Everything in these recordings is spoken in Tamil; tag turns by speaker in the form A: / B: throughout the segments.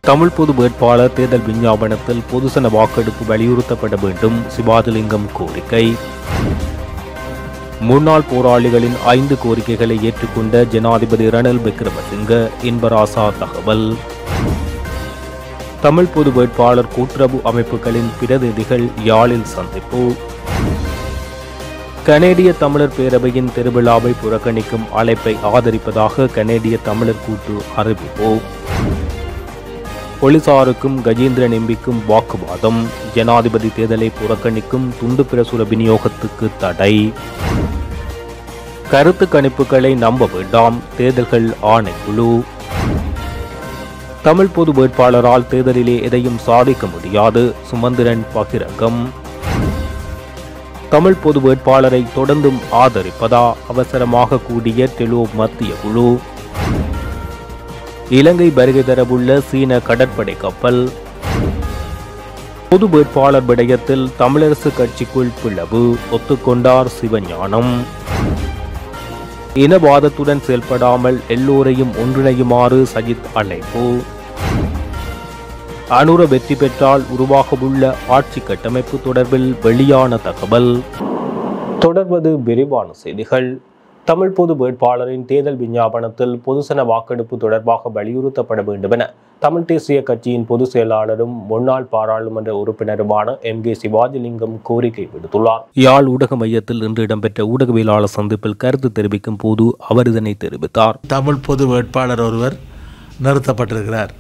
A: தமிழ் பொது வேட்பாளர் தேர்தல் விஞ்ஞாபனத்தில் பொதுசன வாக்கெடுப்பு வலியுறுத்தப்பட வேண்டும், சிவாஜிலிங்கம் கோரிக்கை. முன்னாள் போராளிகளின் 5 கோரிக்கைகளை ஏற்றுக்கொண்ட ஜனாதிபதி ரணில் விக்ரமசிங்க, இன்பராசா தகவல். தமிழ் பொது வேட்பாளர் கூட்டுறவு அமைப்புகளின் பிரதிநிதிகள் யாழில் சந்திப்பு. கனேடிய தமிழர் பேரவையின் திருவிழாவை புறக்கணிக்கும் அழைப்பை ஆதரிப்பதாக கனேடிய தமிழர் கூட்டு அறிவிப்பு. போலீசாருக்கும் கஜேந்திரன் எம்பிக்கும் வாக்குவாதம், ஜனாதிபதி தேர்தலை புறக்கணிக்கும் துண்டு பிரசுர விநியோகத்துக்கு தடை. கருத்து கணிப்புகளை நம்ப வேண்டாம், தேர்தல்கள் ஆணைக்குழு. தமிழ் பொது வேட்பாளரால் தேர்தலிலே எதையும் சாதிக்க முடியாது, சுமந்திரன் பகிரங்கம். தமிழ் பொது வேட்பாளரை தொடர்ந்தும் ஆதரிப்பதா, அவசரமாக கூடிய டெலோ மத்திய குழு. இலங்கை வருகை தரவுள்ள சீன கடற்படை கப்பல். பொது வேட்பாளர் விடயத்தில் தமிழரசு கட்சிக்குள் பிளவு, ஒத்துக்கொண்டார் சிவஞானம். இனவாதத்துடன் செயல்படாமல் எல்லோரையும் ஒன்றிணையுமாறு சஜித் அழைப்பு. அனுர வெற்றி பெற்றால் உருவாகவுள்ள ஆட்சி கட்டமைப்பு தொடர்பில் வெளியான தகவல். தொடர்வது விரிவான செய்திகள். தமிழ் பொது வேட்பாளரின் தேர்தல் விஞ்ஞாபனத்தில் பொதுசன வாக்கெடுப்பு தொடர்பாக வலியுறுத்தப்பட வேண்டும் என தமிழ் தேசிய கட்சியின் பொதுச் செயலாளரும் முன்னாள் பாராளுமன்ற உறுப்பினருமான MK சிவாஜிலிங்கம் கோரிக்கை விடுத்துள்ளார். யாழ் ஊடக மையத்தில் இன்று இடம்பெற்ற ஊடகவியலாளர் சந்திப்பில் கருத்து தெரிவிக்கும் போது அவர் இதனை தெரிவித்தார்.
B: தமிழ் பொது வேட்பாளர் ஒருவர் நிறுத்தப்பட்டிருக்கிறார்.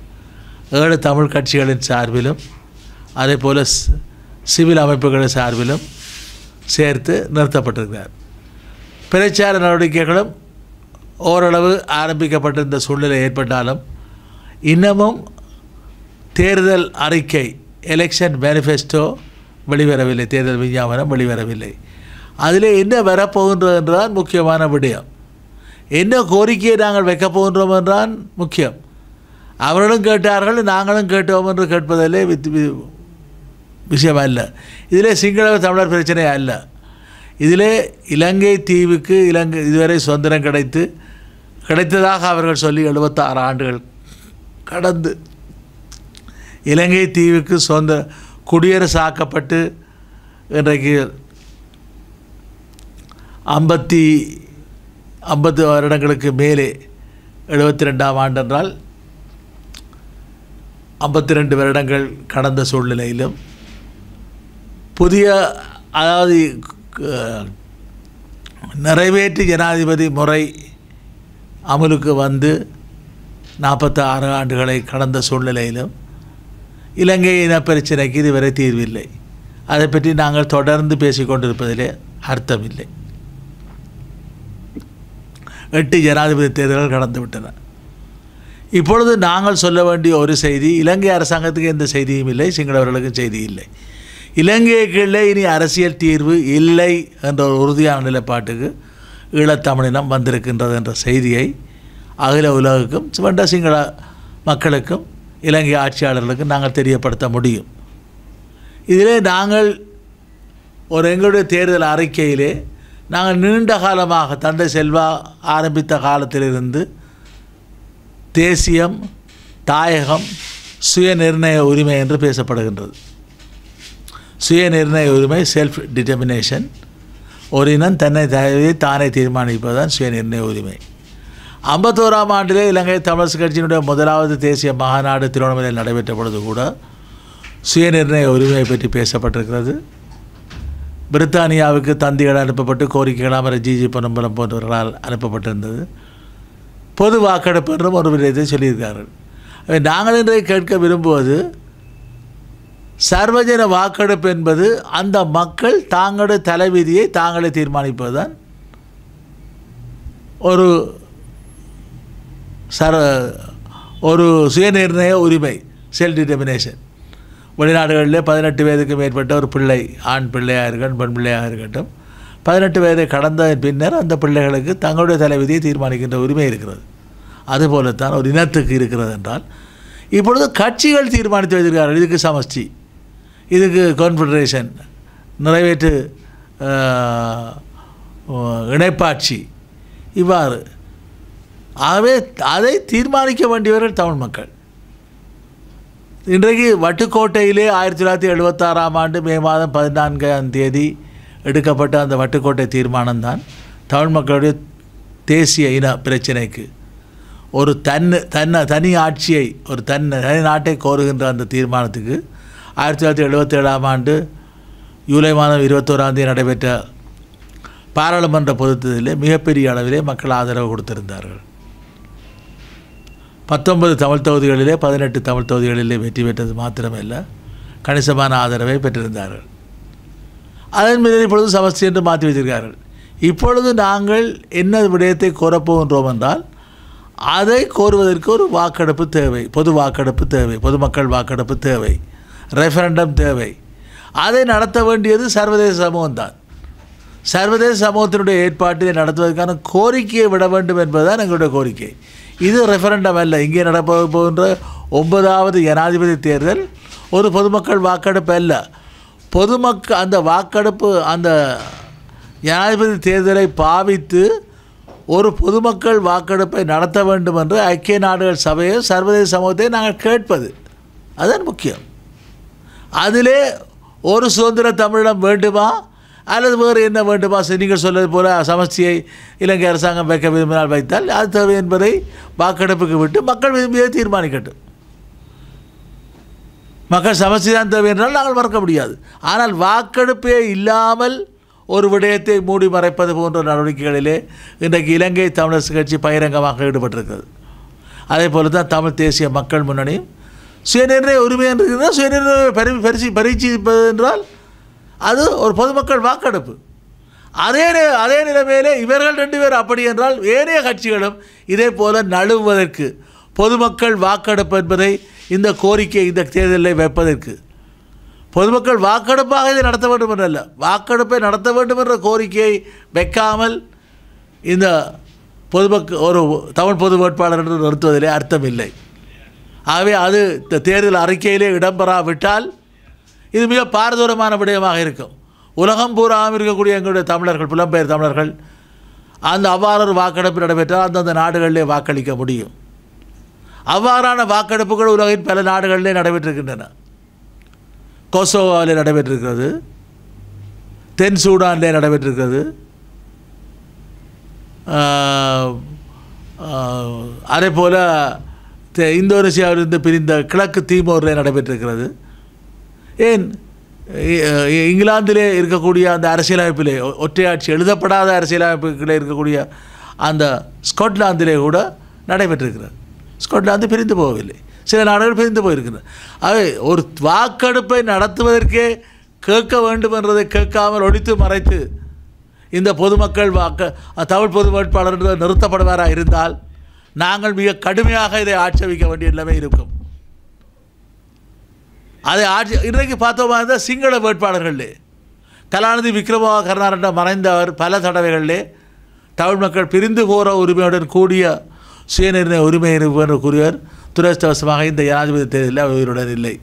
B: 7 தமிழ் கட்சிகளின் சார்பிலும் அதே போல சிவில் அமைப்புகளின் சார்பிலும் சேர்த்து நிறுத்தப்பட்டிருக்கிறார். பிரச்சார நடவடிக்கைகளும் ஓரளவு ஆரம்பிக்கப்பட்டிருந்த சூழ்நிலை ஏற்பட்டாலும் இன்னமும் தேர்தல் அறிக்கை, எலெக்ஷன் மேனிஃபெஸ்டோ வெளிவரவில்லை, தேர்தல் விஞ்ஞாபனம் வெளிவரவில்லை. அதில் என்ன வரப்போகின்றது என்றால் முக்கியமான விடயம். என்ன கோரிக்கையை நாங்கள் வைக்கப் போகின்றோம் என்றால் முக்கியம். அவர்களும் கேட்டார்கள், நாங்களும் கேட்டோம் என்று கேட்பதிலே விஷயம் அல்ல. இதிலே சிங்கள தமிழர் பிரச்சனை அல்ல. இதிலே இலங்கை தீவுக்கு இதுவரை சுதந்திரம் கிடைத்ததாக அவர்கள் சொல்லி 76 ஆண்டுகள் கடந்து இலங்கை தீவுக்கு குடியரசு ஆக்கப்பட்டு இன்றைக்கு 50 வருடங்களுக்கு மேலே 72ஆம் ஆண்டு என்றால் 52 வருடங்கள் கடந்த சூழ்நிலையிலும் புதிய அதாவது நிறைவேற்று ஜனாதிபதி முறை அமலுக்கு வந்து 46 ஆண்டுகளை கடந்த சூழ்நிலையிலும் இலங்கை இனப்பிரச்சினைக்கு இதுவரை தீர்வில்லை. அதை பற்றி நாங்கள் தொடர்ந்து பேசிக்கொண்டிருப்பதிலே அர்த்தமில்லை. 8 ஜனாதிபதி தேர்தல்கள் கடந்துவிட்டன. இப்பொழுது நாங்கள் சொல்ல வேண்டிய ஒரு செய்தி, இலங்கை அரசாங்கத்துக்கு எந்த செய்தியும் இல்லை, சிங்களவர்களுக்கும் செய்தி இல்லை. இலங்கைக்குள்ளே இனி அரசியல் தீர்வு இல்லை என்ற ஒரு உறுதியான நிலைப்பாட்டுக்கு ஈழத்தமிழினம் வந்திருக்கின்றது என்ற செய்தியை அகில உலகுக்கும் வெண்ட சிங்கள மக்களுக்கும் இலங்கை ஆட்சியாளர்களுக்கும் நாங்கள் தெரியப்படுத்த முடியும். இதிலே நாங்கள் எங்களுடைய தேர்தல் அறிக்கையிலே நாங்கள் நீண்ட காலமாக தந்தை செல்வா ஆரம்பித்த காலத்திலிருந்து தேசியம், தாயகம், சுயநிர்ணய உரிமை என்று பேசப்படுகின்றது. சுயநிர்ணய உரிமை, செல்ஃப் டிட்டர்மினேஷன், ஒரு இனம் தானே தீர்மானிப்பதுதான் சுயநிர்ணய உரிமை. 51ஆம் ஆண்டிலே இலங்கை தமிழரசு கட்சியினுடைய முதலாவது தேசிய மகாநாடு திருவண்ணாமலையில் நடைபெற்ற பொழுது கூட சுயநிர்ணய உரிமையை பற்றி பேசப்பட்டிருக்கிறது. பிரித்தானியாவுக்கு தந்திகள் அனுப்பப்பட்டு கோரிக்கைகள் அமர ஜிஜி பொன்னம்பலம் போன்றவர்களால் அனுப்பப்பட்டிருந்தது. பொது வாக்கெடுப்பு என்றும் ஒரு விடயத்தை சொல்லியிருக்கார்கள். நாங்கள் இன்றைய கேட்க விரும்புவது, சர்வஜன வாக்கெடுப்பு என்பது அந்த மக்கள் தாங்களுடைய தலைவிதியை தாங்களே தீர்மானிப்பது தான் ஒரு சுயநிர்ணய உரிமை, செல்ஃப் டிட்டர்மினேஷன். வெளிநாடுகளில் 18 வயதுக்கு மேற்பட்ட ஒரு பிள்ளை, ஆண் பிள்ளையாக இருக்கட்டும் பெண் பிள்ளையாக இருக்கட்டும், 18 வயதை கடந்த பின்னர் அந்த பிள்ளைகளுக்கு தங்களுடைய தலைவிதியை தீர்மானிக்கின்ற உரிமை இருக்கிறது. அதுபோலத்தான் ஒரு இனத்துக்கு இருக்கிறது என்றால், இப்பொழுது கட்சிகள் தீர்மானித்து வைத்திருக்கிறார்கள். இதுக்கு சமஷ்டி, இதுக்கு கான்ஃபெடரேஷன், நிறைவேற்று இணைப்பாட்சி, இவ்வாறு. ஆகவே அதை தீர்மானிக்க வேண்டியவர்கள் தமிழ் மக்கள். இன்றைக்கு வட்டுக்கோட்டையிலே 1976 ஆண்டு மே மாதம் 14ஆம் தேதி எடுக்கப்பட்ட அந்த வட்டுக்கோட்டை தீர்மானம்தான் தமிழ் மக்களுடைய தேசிய இன பிரச்சினைக்கு ஒரு தனி ஆட்சியை ஒரு தனி நாட்டை கோருகின்ற அந்த தீர்மானத்துக்கு 1977 ஆண்டு ஜூலை மாதம் 21ஆம் தேதி நடைபெற்ற பாராளுமன்ற பொதுத்தேர்தலிலே மிகப்பெரிய அளவிலே மக்கள் ஆதரவு கொடுத்திருந்தார்கள். 19 தமிழ் தொகுதிகளிலே 18 தமிழ் தொகுதிகளிலே வெற்றி பெற்றது மாத்திரமல்ல, கணிசமான ஆதரவை பெற்றிருந்தார்கள். அதன் மீது இப்பொழுது சமஸ்டி என்று மாற்றி வைத்திருக்கிறார்கள். இப்பொழுது நாங்கள் என்ன விடயத்தை கோரப்போகின்றோம் என்றால், அதை கோருவதற்கு ஒரு வாக்கெடுப்பு தேவை, பொது வாக்கெடுப்பு தேவை, பொதுமக்கள் வாக்கெடுப்பு தேவை, ரெஃபரண்டம் தேவை. அதை நடத்த வேண்டியது சர்வதேச சமூகம்தான். சர்வதேச சமூகத்தினுடைய ஏற்பாட்டினை நடத்துவதற்கான கோரிக்கையை விட வேண்டும் என்பதுதான் எங்களுடைய கோரிக்கை. இது ரெஃபரண்டம் அல்ல. இங்கே நடப்போகின்ற 9வது ஜனாதிபதி தேர்தல் ஒரு பொதுமக்கள் வாக்கெடுப்பு அல்ல. பொதுமக்கள் அந்த வாக்கெடுப்பு அந்த ஜனாதிபதி தேர்தலை பாவித்து ஒரு பொதுமக்கள் வாக்கெடுப்பை நடத்த வேண்டும் என்று ஐக்கிய நாடுகள் சபையை சர்வதேச சமூகத்தை நாங்கள் கேட்பது அதுதான் முக்கியம். அதிலே ஒரு சுதந்திர தமிழிடம் வேண்டுமா அல்லது வேறு என்ன வேண்டுமா? நீங்கள் சொல்வது போல சமஸ்டியை இலங்கை அரசாங்கம் வைக்க விரும்பினால் வைத்தால் அது தேவை என்பதை வாக்கெடுப்புக்கு விட்டு மக்கள் விரும்பியதை தீர்மானிக்கட்டும். மக்கள் சமஸ்டி தான் தேவை என்றால் நாங்கள் மறக்க முடியாது. ஆனால் வாக்கெடுப்பே இல்லாமல் ஒரு விடயத்தை மூடி மறைப்பது போன்ற நடவடிக்கைகளிலே இன்றைக்கு இலங்கை தமிழரசு கட்சி பகிரங்கமாக ஈடுபட்டிருக்கிறது. அதே போல தான் தமிழ் தேசிய மக்கள் முன்னணியும் சுயநிர்ணய உரிமை என்று சுயநிர்ணய பரீட்சிப்பது என்றால் அது ஒரு பொதுமக்கள் வாக்கெடுப்பு. அதே நிலைமையிலே இவர்கள் 2 பேர் அப்படி என்றால் ஏனைய கட்சிகளும் இதே போல நழுவுவதற்கு பொதுமக்கள் வாக்கெடுப்பு என்பதை இந்த கோரிக்கை இந்த தேர்தலில் வைப்பதற்கு பொதுமக்கள் வாக்கெடுப்பாக இதை நடத்த வேண்டும் என்றல்ல, வாக்கெடுப்பை நடத்த வேண்டும் என்ற கோரிக்கையை வைக்காமல் இந்த பொதுமக்கள் ஒரு தமிழ் பொது வேட்பாளர் என்று நிறுத்துவதிலே அர்த்தமில்லை. ஆகவே அது இந்த தேர்தல் அறிக்கையிலே இடம்பெறாவிட்டால் இது மிக பாரதூரமான விடயமாக இருக்கும். உலகம் பூராவும் இருக்கக்கூடிய எங்களுடைய தமிழர்கள், புலம்பெயர் தமிழர்கள் அவ்வாறு ஒரு வாக்கெடுப்பு நடைபெற்றால் அந்தந்த நாடுகளிலே வாக்களிக்க முடியும். அவ்வாறான வாக்கெடுப்புகள் உலகின் பல நாடுகளிலே நடைபெற்றிருக்கின்றன. கொசோவாவிலே நடைபெற்றிருக்கிறது, தென் சூடானிலே நடைபெற்றிருக்கிறது, அதே போல் இந்தோனேசியாவிலிருந்து பிரிந்த கிழக்கு தீமோரில் நடைபெற்றிருக்கிறது. ஏன் இங்கிலாந்திலே இருக்கக்கூடிய அந்த அரசியலமைப்பிலே ஒற்றையாட்சி எழுதப்படாத அரசியலமைப்புகளே இருக்கக்கூடிய அந்த ஸ்காட்லாந்திலே கூட நடைபெற்றிருக்கிறது. ஸ்காட்லாந்து பிரிந்து போகவில்லை, சில நாடுகள் பிரிந்து போயிருக்கின்றன. ஆகவே ஒரு வாக்கெடுப்பை நடத்துவதற்கே கேட்க வேண்டும் என்றதை கேட்காமல் ஒழித்து மறைத்து இந்த பொதுமக்கள் தமிழ் பொது வேட்பாளர் நிறுத்தப்படுவாராக இருந்தால் நாங்கள் மிக கடுமையாக இதை ஆட்சேபிக்க வேண்டிய நிலைமை இருக்கும். அதை இன்றைக்கு பார்த்தோமா இருந்தால் சிங்கள வேட்பாளர்களே கலாநிதி விக்ரம கருணாரண்ட மறைந்தவர் பல தடவைகளிலே தமிழ் மக்கள் பிரிந்து போகிற உரிமையுடன் கூடிய சுயநிர்ணய உரிமை என்று கூறியவர் துரதிர்ஷ்டவசமாக இந்த ஜனாதிபதி தேர்தலில் அவருடன் இல்லை,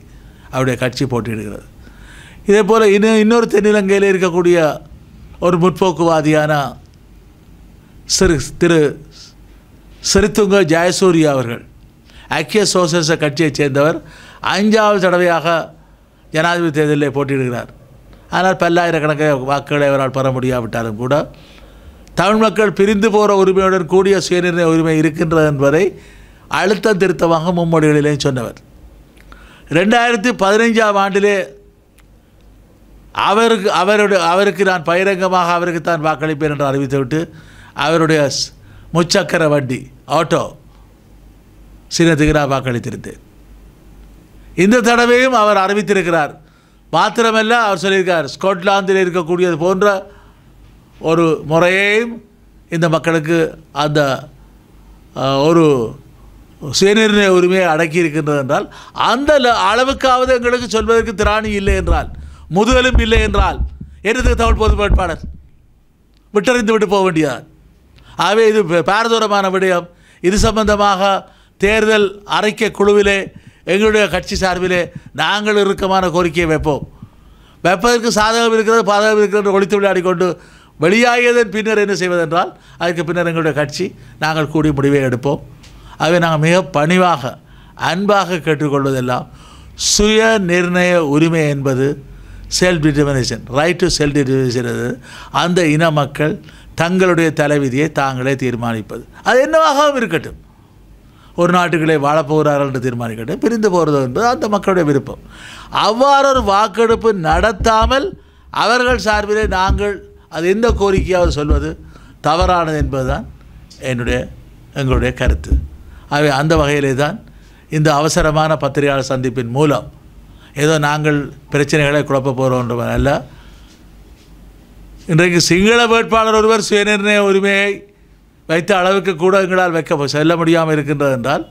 B: அவருடைய கட்சி போட்டியிடுகிறது. இதே போல் இன்னொரு தென்னிலங்கையில் இருக்கக்கூடிய ஒரு முற்போக்குவாதியான திரு சிறித்துங்க ஜெயசூர்யா அவர்கள் ஐக்கிய சோசலிச கட்சியைச் சேர்ந்தவர் 5வது தடவையாக ஜனாதிபதி தேர்தலில் போட்டியிடுகிறார். ஆனால் பல்லாயிரக்கணக்கான வாக்குகளை அவரால் பெற முடியாவிட்டாலும் கூட தமிழ் மக்கள் பிரிந்து போகிற உரிமையுடன் கூடிய சுயநிர்ணய உரிமை இருக்கின்றது என்பதை அழுத்தம் திருத்தமாக மும்மொழிகளிலே சொன்னவர். 2015ஆம் ஆண்டிலே அவருக்கு நான் பகிரங்கமாக அவருக்கு தான் வாக்களிப்பேன் என்று அறிவித்துவிட்டு அவருடைய முச்சக்கர வண்டி ஆட்டோ சின்னத்துக்கு நான் வாக்களித்திருந்தேன். இந்த தடவையும் அவர் அறிவித்திருக்கிறார். மாத்திரமல்ல, அவர் சொல்லியிருக்கார் ஸ்காட்லாந்தில் இருக்கக்கூடியது போன்ற ஒரு முறையையும் இந்த மக்களுக்கு அந்த ஒரு சுயநிர்ணய உரிமையை அடக்கி இருக்கின்றது என்றால் அந்த அளவுக்காவது எங்களுக்கு சொல்வதற்கு திராணி இல்லை என்றால், முதுகலும் இல்லை என்றால் என்னது தமிழ் பொது வேட்பாளர் விட்டறிந்து விட்டு போக வேண்டியதான். ஆகவே இது பாரதூரமான விடயம். இது சம்பந்தமாக தேர்தல் அறிக்கை குழுவிலே எங்களுடைய கட்சி சார்பிலே நாங்கள் இறுக்கமான கோரிக்கையை வைப்பதற்கு சாதகம் இருக்கிறது பாதகம் இருக்கிறது ஒழித்து விளையாடிக்கொண்டு வெளியாகியதன் பின்னர் என்ன செய்வதென்றால் அதுக்கு பின்னர் எங்களுடைய கட்சி நாங்கள் கூடி முடிவை எடுப்போம். ஆகவே நாங்கள் மிக பணிவாக அன்பாக கேட்டுக்கொள்வதெல்லாம் சுய நிர்ணய உரிமை என்பது self determination, right to self determination, அந்த இன மக்கள் தங்களுடைய தலைவிதியை தாங்களே தீர்மானிப்பது. அது என்னவாகவும் இருக்கட்டும், ஒரு நாட்டுகளே வாழப்போகிறார்கள் என்று தீர்மானிக்கட்டும், பிரிந்து போகிறது என்பது அந்த மக்களுடைய விருப்பம். அவ்வாறு ஒரு வாக்கெடுப்பு நடத்தாமல் அவர்கள் சார்பிலே நாங்கள் அது எந்த கோரிக்கையாவது சொல்வது தவறானது என்பதுதான் எங்களுடைய கருத்து. ஆகவே அந்த வகையிலே தான் இந்த அவசரமான பத்திரிகையாளர் சந்திப்பின் மூலம் ஏதோ நாங்கள் பிரச்சனைகளை குழப்ப போகிறோம் அல்ல. இன்றைக்கு சிங்கள வேட்பாளர் ஒருவர் சுயநிர்ணய உரிமையை வைத்த அளவுக்கு கூட எங்களால் செல்ல முடியாமல் இருக்கின்றது என்றால்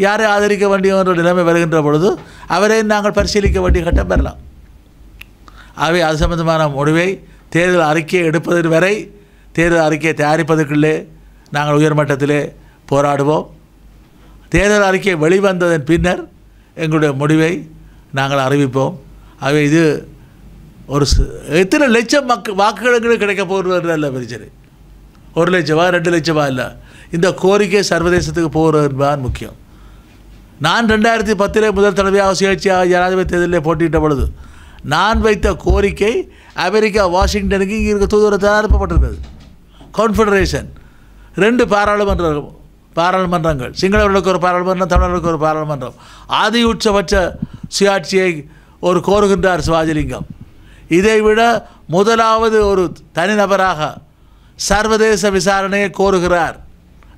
B: யாரை ஆதரிக்க வேண்டிய என்ற நிலைமை வருகின்ற பொழுது அவரை நாங்கள் பரிசீலிக்க வேண்டிய கட்டம் பெறலாம். ஆகவே அது சம்பந்தமான முடிவை தேர்தல் அறிக்கையை எடுப்பது வரை, தேர்தல் அறிக்கையை தயாரிப்பதற்குள்ளே நாங்கள் உயர்மட்டத்திலே போராடுவோம். தேர்தல் அறிக்கை வெளிவந்ததன் பின்னர் எங்களுடைய முடிவை நாங்கள் அறிவிப்போம். ஆகவே இது ஒரு எத்தனை லட்சம் வாக்குகளுக்கு கிடைக்க போகிறது அல்ல பிரச்சனை, 1 லட்சமா 2 லட்சமா இல்லை. இந்த கோரிக்கை சர்வதேசத்துக்கு போகிறது என்பதுதான் முக்கியம். நான் 2010 முதல் தடவையாக சுயேட்சையாக ஜனாதிபதி தேர்தலில் போட்டியிட்ட பொழுது நான் வைத்த கோரிக்கை அமெரிக்கா வாஷிங்டனுக்கு இங்கே இருக்க தூதரத்தால் அனுப்பப்பட்டிருக்கிறது. கான்ஃபெடரேஷன் 2 பாராளுமன்றங்கள், சிங்களவர்களுக்கு ஒரு பாராளுமன்றம், தமிழர்களுக்கு ஒரு பாராளுமன்றம், ஆதி உச்சபட்ச சுயாட்சியை ஒரு கோருகின்றார் சிவாஜிலிங்கம். இதைவிட முதலாவது ஒரு தனிநபராக சர்வதேச விசாரணையை கோருகிறார்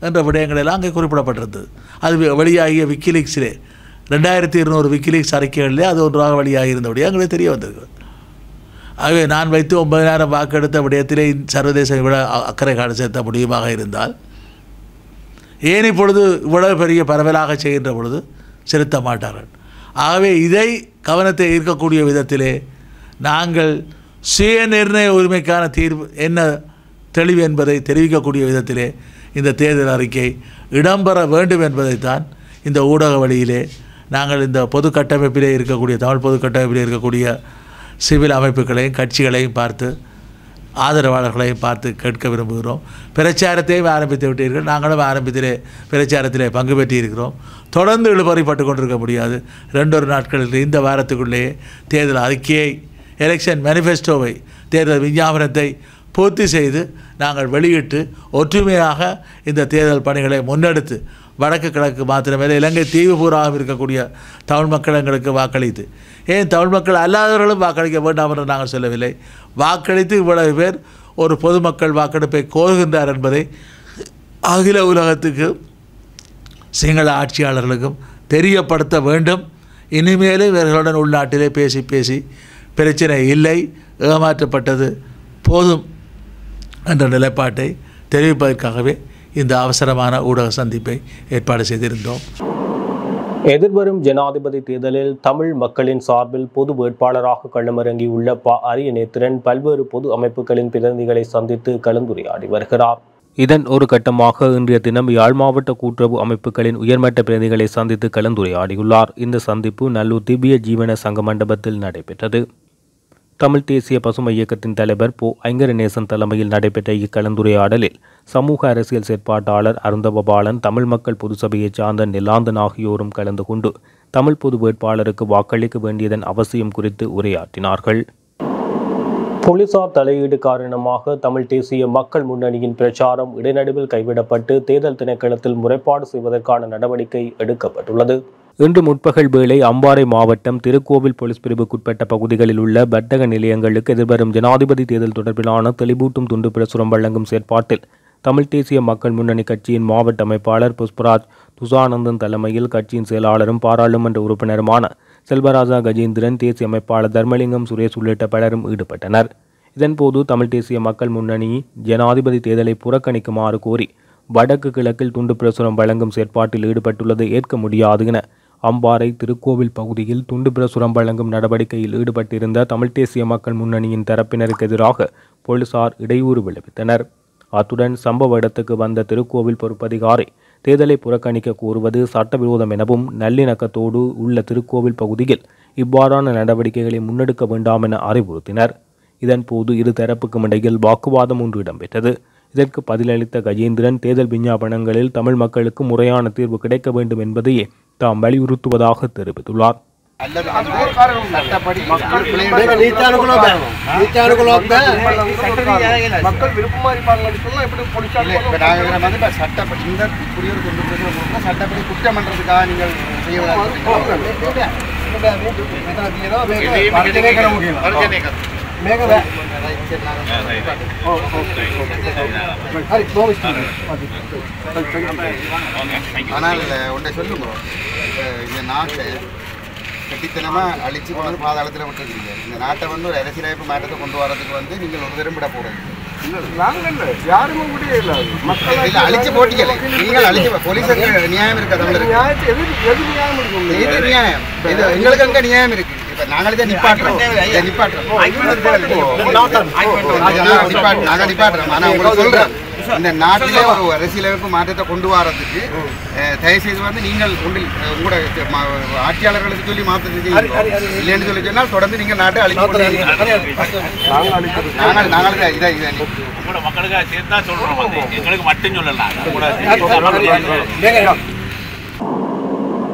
B: என்ற விடயங்கள் எல்லாம் அங்கே குறிப்பிடப்பட்டிருந்தது. அது வெளியாகிய விக்கிலீக்ஸிலே 2200 விக்கிலீக்ஸ் அறிக்கைகளிலே அது ஒன்றாக வெளியாகி இருந்தபடியே எங்களுக்கு தெரிய வந்திருக்கிறது. ஆகவே நான் வைத்து 9000 வாக்கெடுத்த விடயத்திலே சர்வதேச விட அக்கறை காடு செலுத்த முடியுமாக இருந்தால் ஏன் இப்பொழுது இவ்வளவு பெரிய பரவலாக செய்கின்ற பொழுது செலுத்த மாட்டார்கள். ஆகவே இதை கவனத்தை ஈர்க்கக்கூடிய விதத்திலே நாங்கள் சுய நிர்ணய உரிமைக்கான தீர்வு என்ன தெளிவு என்பதை தெரிவிக்கக்கூடிய விதத்திலே இந்த தேர்தல் அறிக்கை இடம்பெற வேண்டும் என்பதைத்தான் இந்த ஊடக வழியிலே நாங்கள் இந்த பொது கட்டமைப்பிலே இருக்கக்கூடிய தமிழ் பொது கட்டமைப்பிலே இருக்கக்கூடிய சிவில் அமைப்புகளையும் கட்சிகளையும் பார்த்து ஆதரவாளர்களையும் பார்த்து கேட்க விரும்புகிறோம். பிரச்சாரத்தையும் ஆரம்பித்து விட்டீர்கள், நாங்களும் ஆரம்பத்திலே பிரச்சாரத்திலே பங்கு பெற்றிருக்கிறோம். தொடர்ந்து இழுபறிப்பட்டு கொண்டிருக்க முடியாது. 2 நாட்களில் இந்த வாரத்துக்குள்ளேயே தேர்தல் அறிக்கையை, எலெக்ஷன் மேனிஃபெஸ்டோவை, தேர்தல் விஞ்ஞாபனத்தை பூர்த்தி செய்து நாங்கள் வெளியிட்டு ஒற்றுமையாக இந்த தேர்தல் பணிகளை முன்னெடுத்து வடக்கு கிழக்கு மாத்திரமே இலங்கை தீவு பூராக இருக்கக்கூடிய தமிழ் மக்கள் எங்களுக்கு வாக்களித்து, ஏன் தமிழ் மக்கள் அல்லாதவர்களும் வாக்களிக்க வேண்டாம் என்று நாங்கள் சொல்லவில்லை, வாக்களித்து இவ்வளவு பேர் ஒரு பொதுமக்கள் வாக்கெடுப்பை கோருகின்றார் என்பதை அகில உலகத்துக்கு சிங்கள ஆட்சியாளர்களுக்கும் தெரியப்படுத்த வேண்டும். இனிமேலும் இவர்களுடன் உள்நாட்டிலே பேசி பேசி பிரச்சனை இல்லை, ஏமாற்றப்பட்டது போதும் என்ற நிலைப்பாட்டை தெரிவிப்பதற்காகவே இந்த அவசரமான ஊடக சந்திப்பை ஏற்பாடு செய்திருந்தோம்.
A: எதிர்வரும் ஜனாதிபதி தேர்தலில் தமிழ் மக்களின் சார்பில் பொது வேட்பாளராக களமிறங்கியுள்ள அரியநேத்திரன் பல்வேறு பொது அமைப்புகளின் பிரதிநிதிகளை சந்தித்து கலந்துரையாடி வருகிறார். இதன் ஒரு கட்டமாக இன்றைய தினம் யாழ் மாவட்ட கூட்டுறவு அமைப்புகளின் உயர்மட்ட பிரதிநிதிகளை சந்தித்து கலந்துரையாடியுள்ளார். இந்த சந்திப்பு நல்லூர் திவ்ய ஜீவன சங்க மண்டபத்தில் நடைபெற்றது. தமிழ் தேசிய பசுமை இயக்கத்தின் தலைவர் போ ஐங்கரநேசன் தலைமையில் நடைபெற்ற இக்கலந்துரையாடலில் சமூக அரசியல் செயற்பாட்டாளர் அருந்தவபாலன், தமிழ் மக்கள் பொது சபையைச் சார்ந்த நிலாந்தன் ஆகியோரும் கலந்து கொண்டு தமிழ் பொது வேட்பாளருக்கு வாக்களிக்க வேண்டியதன் அவசியம் குறித்து உரையாற்றினார்கள். போலீசார் தலையீடு காரணமாக தமிழ் தேசிய மக்கள் முன்னணியின் பிரச்சாரம் இடைநடுவில் கைவிடப்பட்டு தேர்தல் திணைக்களத்தில் முறைப்பாடு செய்வதற்கான நடவடிக்கை எடுக்கப்பட்டுள்ளது. இன்று முற்பகல் வேளை அம்பாறை மாவட்டம் திருக்கோவில் போலீஸ் பிரிவுக்குட்பட்ட பகுதிகளில் உள்ள வர்த்தக நிலையங்களுக்கு எதிர்வரும் ஜனாதிபதி தேர்தல் தொடர்பிலான தெளிவூட்டும் துண்டு பிரசுரம் வழங்கும் செயற்பாட்டில் தமிழ் தேசிய மக்கள் முன்னணி கட்சியின் மாவட்ட அமைப்பாளர் புஷ்பராஜ் துஷானந்தன் தலைமையில் கட்சியின் செயலாளரும் பாராளுமன்ற உறுப்பினருமான செல்வராஜா கஜேந்திரன், தேசிய அமைப்பாளர் தர்மலிங்கம் சுரேஷ் உள்ளிட்ட பலரும் ஈடுபட்டனர். இதன்போது தமிழ் தேசிய மக்கள் முன்னணி ஜனாதிபதி தேர்தலை புறக்கணிக்குமாறு கோரி வடக்கு கிழக்கில் துண்டு பிரசுரம் வழங்கும் செயற்பாட்டில் ஈடுபட்டுள்ளது ஏற்க முடியாது என அம்பாறை திருக்கோவில் பகுதியில் துண்டு பிரசுரம் வழங்கும் நடவடிக்கையில் ஈடுபட்டிருந்த தமிழ் தேசிய மக்கள் முன்னணியின் தரப்பினருக்கு எதிராக போலீசார் இடையூறு விளைவித்தனர். அத்துடன் சம்பவ இடத்துக்கு வந்த திருக்கோவில் பொறுப்பதிகாரி தேர்தலை புறக்கணிக்க கூறுவது சட்டவிரோதம் எனவும் நல்லிணக்கத்தோடு உள்ள திருக்கோவில் பகுதியில் இவ்வாறான நடவடிக்கைகளை முன்னெடுக்க வேண்டாம் என அறிவுறுத்தினர். இதன்போது இரு தரப்புக்கும் இடையில் வாக்குவாதம் ஒன்று இடம்பெற்றது. இதற்கு பதிலளித்த கஜேந்திரன், தேர்தல் விஞ்ஞாபனங்களில் தமிழ் மக்களுக்கு முறையான தீர்வு கிடைக்க வேண்டும் என்பதையே தாம் வலியுறுத்துவதாக தெரிவித்துள்ளார்.
C: அல்லது சட்டப்படி மக்கள் விருப்பமா இருப்பாங்க. நாங்கள் வந்து சட்டப்படி இந்த குடியுரிமை கொண்டு பிரச்சனை சட்டப்படி குற்றம் பண்றதுக்காக நீங்கள் ஆனால் ஒன்றை சொல்லுங்க, இந்த நாட்டை கட்டித்தனமா அழிச்சு கொண்டு வந்து பாதாளத்தில் விட்டுருக்கீங்க. இந்த நாட்டை வந்து ஒரு அரசியலமைப்பு மாற்றத்தை கொண்டு வரதுக்கு வந்து நீங்கள் ஒரு விரும்பிட போறது அழிச்சு போட்டீங்க. நீங்கள் அழிச்சு போலீஸுக்கு நியாயம் இருக்கா? தமிழருக்கு நியாயம் எங்களுக்கு அங்க நியாயம் இருக்கு. இப்ப நாங்களே நிப்பாட்டுறோம். நாங்க நிப்பாட்டுறோம். ஆனா உங்களுக்கு சொல்றேன், இந்த நாட்டிலே ஒரு அரசியலமைப்பு மாற்றத்தை கொண்டு வரதுக்கு தயவுசெய்து வந்து நீங்கள் உங்களோட ஆட்சியாளர்களுக்கு சொல்லி மாற்றத்தை இல்லைன்னு சொல்லி சொன்னால் தொடர்ந்து நீங்கள் நாட்டை அழிச்சு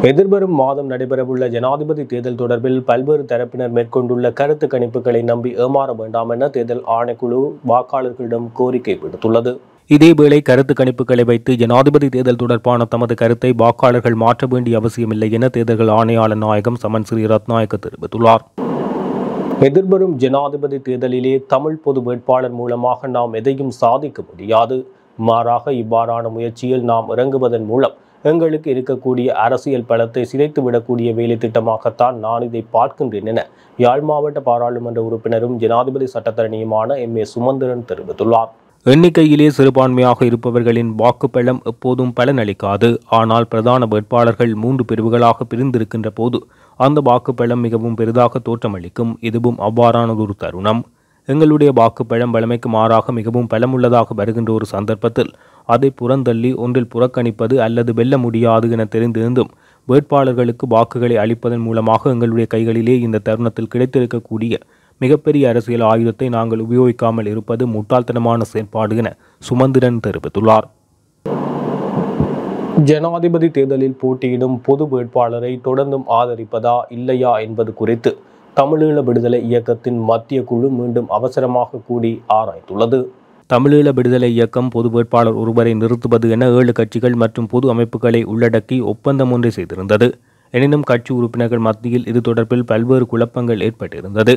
A: எதிர்வரும் மாதம் நடைபெறவுள்ள ஜனாதிபதி தேர்தல் தொடர்பில் பல்வேறு தரப்பினர் மேற்கொண்டுள்ள கருத்து கணிப்புகளை நம்பி ஏமாற வேண்டாம் என தேர்தல் ஆணைக்குழு வாக்காளர்களிடம் கோரிக்கை விடுத்துள்ளது. இதேவேளை கருத்து கணிப்புகளை வைத்து ஜனாதிபதி தேர்தல் தொடர்பான தமது கருத்தை வாக்காளர்கள் மாற்ற வேண்டிய அவசியமில்லை என தேர்தல் ஆணையாளர் நாயகம் சமன் ஸ்ரீ ரத்நாயக்க தெரிவித்துள்ளார். எதிர்வரும் ஜனாதிபதி தேர்தலிலே தமிழ் பொது வேட்பாளர் மூலமாக நாம் எதையும் சாதிக்க முடியாது. மாறாக இவ்வாறான முயற்சியில் நாம் இறங்குவதன் மூலம் எங்களுக்கு இருக்கக்கூடிய அரசியல் பலத்தை சிதைத்துவிடக்கூடிய வேலை திட்டமாகத்தான் நான் இதை பார்க்கின்றேன் என யாழ் மாவட்ட பாராளுமன்ற உறுப்பினரும் ஜனாதிபதி சட்டத்தரணியுமான MA சுமந்திரன் தெரிவித்துள்ளார். எண்ணிக்கையிலே சிறுபான்மையாக இருப்பவர்களின் வாக்குப்பலம் எப்போதும் பலனளிக்காது. ஆனால் பிரதான வேட்பாளர்கள் 3 பிரிவுகளாக பிரிந்திருக்கின்ற போது அந்த வாக்குப்பலம் மிகவும் பெரிதாக தோற்றமளிக்கும். இதுவும் அவ்வாறானதொரு தருணம். எங்களுடைய வாக்குப்பலம் பலமைக்கு மாறாக மிகவும் பலமுள்ளதாக வருகின்ற ஒரு சந்தர்ப்பத்தில் அதை புறந்தள்ளி ஒன்றில் புறக்கணிப்பது அல்லது வெல்ல முடியாது என தெரிந்திருந்தும் வேட்பாளர்களுக்கு வாக்குகளை அளிப்பதன் மூலமாக எங்களுடைய கைகளிலே இந்த தருணத்தில் கிடைத்திருக்கக்கூடிய மிகப்பெரிய அரசியல் ஆயுதத்தை நாங்கள் உபயோகிக்காமல் இருப்பது முட்டாள்தனமான செயற்பாடு என சுமந்திரன் தெரிவித்துள்ளார். ஜனாதிபதி தேர்தலில் போட்டியிடும் பொது வேட்பாளரை தொடர்ந்தும் ஆதரிப்பதா இல்லையா என்பது குறித்து தமிழீழ விடுதலை இயக்கத்தின் மத்திய குழு மீண்டும் அவசரமாக கூடி ஆராய்ந்துள்ளது. தமிழீழ விடுதலை இயக்கம் பொது வேட்பாளர் ஒருவரை நிறுத்துவது என 7 கட்சிகள் மற்றும் பொது அமைப்புகளை உள்ளடக்கி ஒப்பந்தம் ஒன்றை செய்திருந்தது. எனினும் கட்சி உறுப்பினர்கள் மத்தியில் இது தொடர்பில் பல்வேறு குழப்பங்கள் ஏற்பட்டிருந்தது.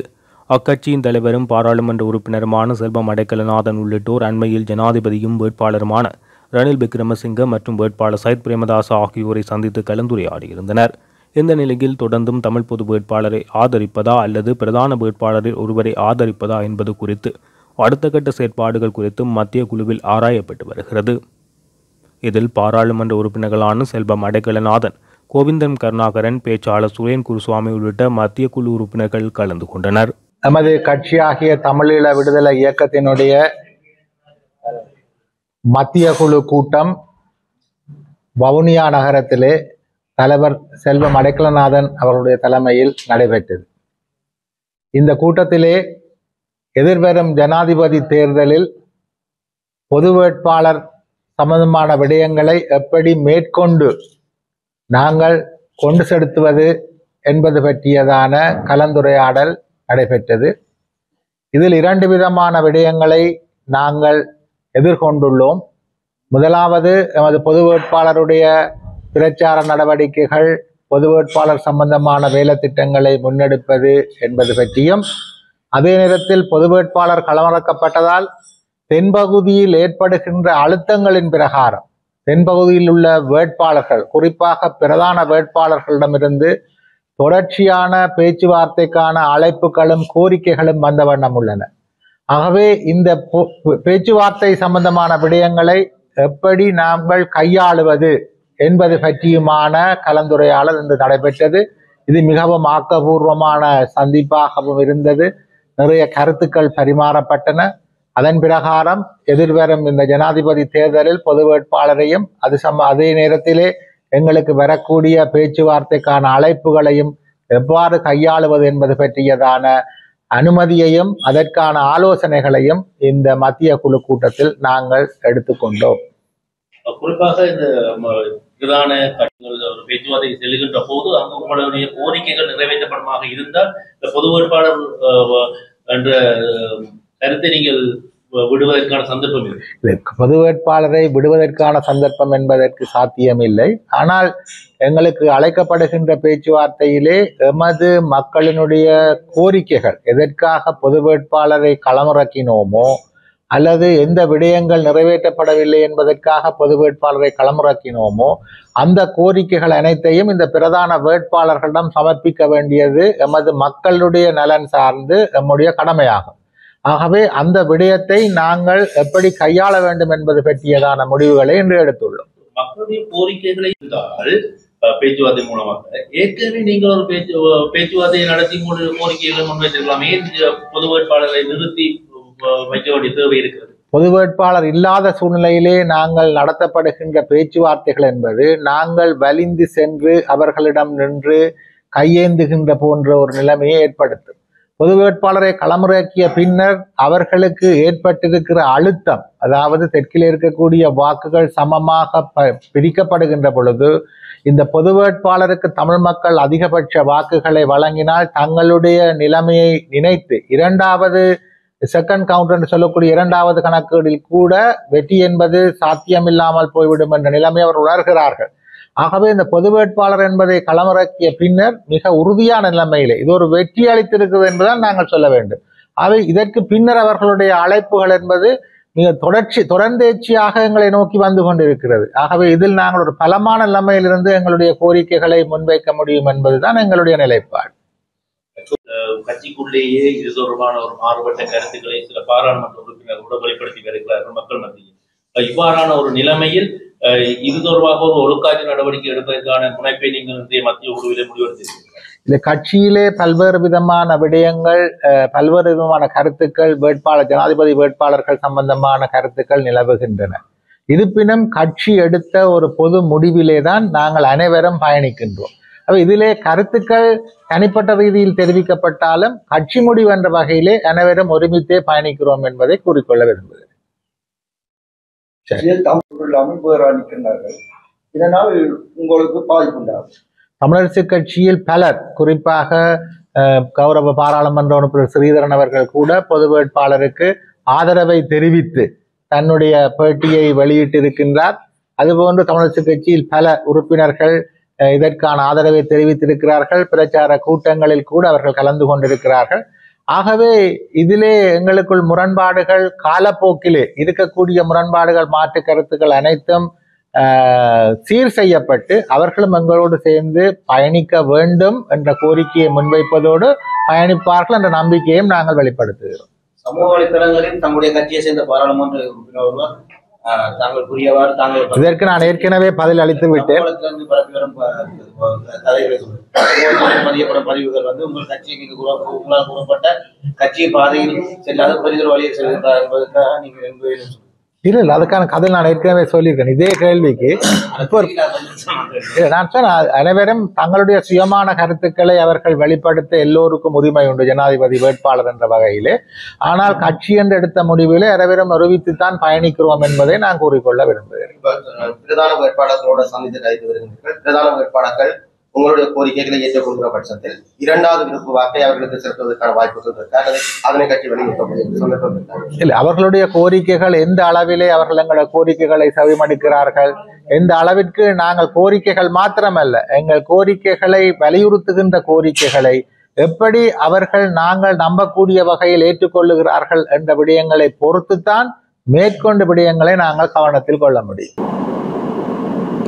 A: அக்கட்சியின் தலைவரும் பாராளுமன்ற உறுப்பினருமான செல்வம் அடைக்கலநாதன் உள்ளிட்டோர் அண்மையில் ஜனாதிபதியும் வேட்பாளருமான ரணில் விக்ரமசிங்க மற்றும் வேட்பாளர் சையத் பிரேமதாச ஆகியோரை சந்தித்து கலந்துரையாடியிருந்தனர். இந்த நிலையில் தொடர்ந்தும் தமிழ் பொது வேட்பாளரை ஆதரிப்பதா அல்லது பிரதான வேட்பாளரில் ஒருவரை ஆதரிப்பதா என்பது குறித்து அடுத்த கட்ட செயற்பாடுகள் குறித்தும் மத்திய குழுவில் ஆராயப்பட்டு வருகிறது. இதில் பாராளுமன்ற உறுப்பினர்களான செல்வம் அடைக்கலநாதன், கோவிந்தன் கருணாகரன், பேச்சாளர் சுரேன் குருசுவாமி உள்ளிட்ட மத்திய குழு உறுப்பினர்கள் கலந்து கொண்டனர்.
D: நமது கட்சியாகிய தமிழீழ விடுதலை இயக்கத்தினுடைய மத்திய குழு கூட்டம் வவுனியா நகரத்திலே தலைவர் செல்வம் அடைக்கலநாதன் அவருடைய தலைமையில் நடைபெற்றது. இந்த கூட்டத்திலே எதிர்வரும் ஜனாதிபதி தேர்தலில் பொது வேட்பாளர் சம்பந்தமான விடயங்களை எப்படி மேற்கொண்டு நாங்கள் கொண்டு செலுத்துவது என்பது பற்றியதான கலந்துரையாடல் நடைபெற்றது. இதில் 2 விதமான விடயங்களை நாங்கள் எதிர்கொண்டுள்ளோம். முதலாவது, எமது பொது வேட்பாளருடைய பிரச்சார நடவடிக்கைகள், பொது வேட்பாளர் சம்பந்தமான வேலை திட்டங்களை முன்னெடுப்பது என்பது பற்றியும், அதே நேரத்தில் பொது வேட்பாளர் களமிறக்கப்பட்டதால் தென்பகுதியில் ஏற்படுகின்ற அழுத்தங்களின் பிரகாரம் தென்பகுதியில் உள்ள வேட்பாளர்கள், குறிப்பாக பிரதான வேட்பாளர்களிடமிருந்து தொடர்ச்சியான பேச்சுவார்த்தைக்கான அழைப்புகளும் கோரிக்கைகளும் வந்த வண்ணம் உள்ளன. ஆகவே இந்த பேச்சுவார்த்தை சம்பந்தமான விடயங்களை எப்படி நாங்கள் கையாளுவது என்பது பற்றியுமான கலந்துரையாடல் இன்று நடைபெற்றது. இது மிகவும் ஆக்கபூர்வமான சந்திப்பாகவும் இருந்தது. நிறைய கருத்துக்கள் பரிமாறப்பட்டன. அதன் பிரகாரம் எதிர்வரும் இந்த ஜனாதிபதி தேர்தலில் பொது வேட்பாளரையும் அதே நேரத்திலே எங்களுக்கு வரக்கூடிய பேச்சுவார்த்தைக்கான அழைப்புகளையும் எவ்வாறு கையாளுவது என்பது பற்றியதான அனுமதியையும் அதற்கான ஆலோசனைகளையும் இந்த மத்திய குழு கூட்டத்தில் நாங்கள் எடுத்துக்கொண்டோம்.
E: குறிப்பாக இந்த பிரதான ஒரு பேச்சுவார்த்தை செல்கின்ற போது அங்கு உங்களுடைய கோரிக்கைகள் நிறைவேற்றப்படுமாக இருந்தால் இந்த பொது வேட்பாளர் என்ற கருத்தை நீங்கள் விடுவதற்கான சந்தர்ப்பம் இல்லை.
D: பொது வேட்பாளரை விடுவதற்கான சந்தர்ப்பம் என்பதற்கு சாத்தியமில்லை. ஆனால் எங்களுக்கு அழைக்கப்படுகின்ற பேச்சுவார்த்தையிலே எமது மக்களினுடைய கோரிக்கைகள் எதற்காக பொது வேட்பாளரை களமிறக்கினோமோ அல்லது எந்த விடயங்கள் நிறைவேற்றப்படவில்லை என்பதற்காக பொது வேட்பாளரை களமிறக்கினோமோ அந்த கோரிக்கைகள் அனைத்தையும் இந்த பிரதான வேட்பாளர்களிடம் சமர்ப்பிக்க வேண்டியது எமது மக்களுடைய நலன் சார்ந்து நம்முடைய கடமையாகும். ஆகவே அந்த விடயத்தை நாங்கள் எப்படி கையாள வேண்டும் என்பது பற்றியதான முடிவுகளை இன்று எடுத்துள்ளோம்.
E: மக்களுடைய கோரிக்கைகளை இருந்தால் பேச்சுவார்த்தை மூலமாக ஏற்கனவே நீங்கள் ஒரு பேச்சுவார்த்தையை நடத்தி கோரிக்கைகளை முன்வைத்திருக்கலாமே, பொது வேட்பாளரை நிறுத்தி வைக்க வேண்டிய தேவை இருக்கிறது.
D: பொது வேட்பாளர் இல்லாத சூழ்நிலையிலே நாங்கள் நடத்தப்படுகின்ற பேச்சுவார்த்தைகள் என்பது நாங்கள் வலிந்து சென்று அவர்களிடம் நின்று கையேந்துகின்ற போன்ற ஒரு நிலைமையை ஏற்படுத்தும். பொது வேட்பாளரை களமிறக்கிய பின்னர் அவர்களுக்கு ஏற்பட்டிருக்கிற அழுத்தம், அதாவது தெற்கில் இருக்கக்கூடிய வாக்குகள் சமமாக பிரிக்கப்படுகின்ற பொழுது இந்த பொது வேட்பாளருக்கு தமிழ் மக்கள் அதிகபட்ச வாக்குகளை வழங்கினால் தங்களுடைய நிலைமையை நினைத்து இரண்டாவது செகண்ட் கவுண்ட் என்று சொல்லக்கூடிய இரண்டாவது கணக்கீடில் கூட வெற்றி என்பது சாத்தியமில்லாமல் போய்விடும் என்ற நிலைமை அவர் உணர்கிறார்கள். ஆகவே இந்த பொது வேட்பாளர் என்பதை களமிறக்கிய பின்னர் மிக உறுதியான நிலைமையிலே இது ஒரு வெற்றி அளித்திருக்கிறது என்பதால் நாங்கள் சொல்ல வேண்டும். அவை இதற்கு பின்னர் அவர்களுடைய அழைப்புகள் என்பது மிக தொடர்ந்தேர்ச்சியாக எங்களை நோக்கி வந்து கொண்டிருக்கிறது. ஆகவே இதில் நாங்கள் ஒரு பலமான நிலைமையிலிருந்து எங்களுடைய கோரிக்கைகளை முன்வைக்க முடியும் என்பதுதான் எங்களுடைய நிலைப்பாடு.
E: கட்சிக்குள்ளேயே இது தொடர்பான ஒரு மாறுபட்ட கருத்துக்களை சில பாராளுமன்ற உறுப்பினர் கூட வெளிப்படுத்தி வருகிறார்கள் மக்கள் மத்தியில். இவ்வாறான ஒரு நிலைமையில் இது தொடர்பாக ஒரு ஒழுக்காற்று நடவடிக்கை எடுப்பதற்கான முனைப்பை நீங்கள் இன்றைய மத்திய குழுவிலே முடிவெடுத்திருக்கிறீர்கள்.
D: இந்த கட்சியிலே பல்வேறு விதமான விடயங்கள், பல்வேறு விதமான கருத்துக்கள், ஜனாதிபதி வேட்பாளர்கள் சம்பந்தமான கருத்துக்கள் நிலவுகின்றன. இருப்பினும் கட்சி எடுத்த ஒரு பொது முடிவிலே தான் நாங்கள் அனைவரும் பயணிக்கின்றோம். இதிலே கருத்துக்கள் தனிப்பட்ட ரீதியில் தெரிவிக்கப்பட்டாலும் கட்சி முடிவு என்ற வகையிலே அனைவரும் ஒருமித்தே பயணிக்கிறோம் என்பதை கூறிக்கொள்ள விரும்புகிறேன்.
F: இதனால் உங்களுக்கு பாதிப்புண்டாகும்.
D: தமிழரசு கட்சியில் பலர், குறிப்பாக கௌரவ பாராளுமன்ற உறுப்பினர் ஸ்ரீதரன் அவர்கள் கூட பொது வேட்பாளருக்கு ஆதரவை தெரிவித்து தன்னுடைய பேட்டியை வெளியிட்டிருக்கின்றார். அதுபோன்று தமிழரசு கட்சியில் பல உறுப்பினர்கள் இதற்கான ஆதரவை தெரிவித்திருக்கிறார்கள். பிரச்சார கூட்டங்களில் கூட அவர்கள் கலந்து கொண்டிருக்கிறார்கள். ஆகவே இதிலே எங்களுக்குள் முரண்பாடுகள், காலப்போக்கிலே இருக்கக்கூடிய முரண்பாடுகள், மாற்று கருத்துக்கள் அனைத்தும் சீர் செய்யப்பட்டு அவர்களும் எங்களோடு சேர்ந்து பயணிக்க வேண்டும் என்ற கோரிக்கையை முன்வைப்பதோடு பயணிப்பார்கள் என்ற நம்பிக்கையையும் நாங்கள் வெளிப்படுத்துகிறோம்.
F: சமூக வலைத்தளங்களில் தங்களுடைய கட்சியை சேர்ந்த பாராளுமன்ற உறுப்பினர் தாங்கள் கூறியவாறு
D: இதற்கு நான் ஏற்கனவே பதில் அளித்து விட்டேன்.
F: பதிவுகள் வந்து உங்கள் கட்சியை உங்களால் கூறப்பட்ட கட்சி பாதையில் செல்லாத பெரிதொரு வழியில் செல்கின்றார் என்பதற்காக நீங்கள்
D: இல்லை, அதுக்கான கதை நான் ஏற்கனவே சொல்லியிருக்கேன். இதே கேள்விக்கு நான் சொன்ன அனைவரும் தங்களுடைய சுயமான கருத்துக்களை அவர்கள் வெளிப்படுத்த எல்லோருக்கும் உரிமை உண்டு ஜனாதிபதி வேட்பாளர் என்ற வகையிலே. ஆனால் கட்சி என்று எடுத்த முடிவிலே அனைவரும் அறிவித்துத்தான் பயணிக்கிறோம் என்பதை நான் கூறிக்கொள்ள விரும்புகிறேன்.
F: பிரதான வேட்பாளர்களோட சந்தித்து கழித்து வருகின்றீர்கள். பிரதான வேட்பாளர்கள் உங்களுடைய கோரிக்கைகளை ஏற்றுக்கொள்கிற பட்சத்தில் இரண்டாவது விருப்பு வாக்கை அவர்களுக்கு செலுத்துவதற்கான வாய்ப்பு அதனை கட்சி வெளியிட்ட
D: இல்லை, அவர்களுடைய கோரிக்கைகள் எந்த அளவிலே அவர்கள் எங்களுடைய கோரிக்கைகளை செவிமடுக்கிறார்கள், எந்த அளவிற்கு நாங்கள் கோரிக்கைகள் மாத்திரமல்ல எங்கள் கோரிக்கைகளை வலியுறுத்துகின்ற கோரிக்கைகளை எப்படி அவர்கள் நாங்கள் நம்பக்கூடிய வகையில் ஏற்றுக்கொள்ளுகிறார்கள் என்ற விடயங்களை பொறுத்துத்தான் மேற்கொண்டு விடயங்களை நாங்கள் கவனத்தில் கொள்ள முடியும்.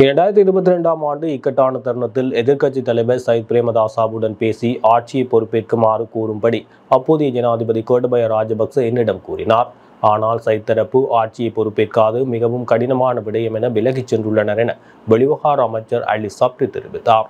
A: 2022ஆம் ஆண்டு இக்கட்டான தருணத்தில் எதிர்க்கட்சி தலைவர் சயித் பிரேமதாசாவுடன் பேசி ஆட்சியை பொறுப்பேற்குமாறு கூறும்படி அப்போதைய ஜனாதிபதி கோட்டபய ராஜபக்ச என்னிடம் கூறினார். ஆனால் சயித் தரப்பு ஆட்சியை பொறுப்பேற்காது மிகவும் கடினமான விடயம் என விலகிச் சென்றுள்ளனர் என வெளிவகார அமைச்சர் அலி சப்ரி தெரிவித்தார்.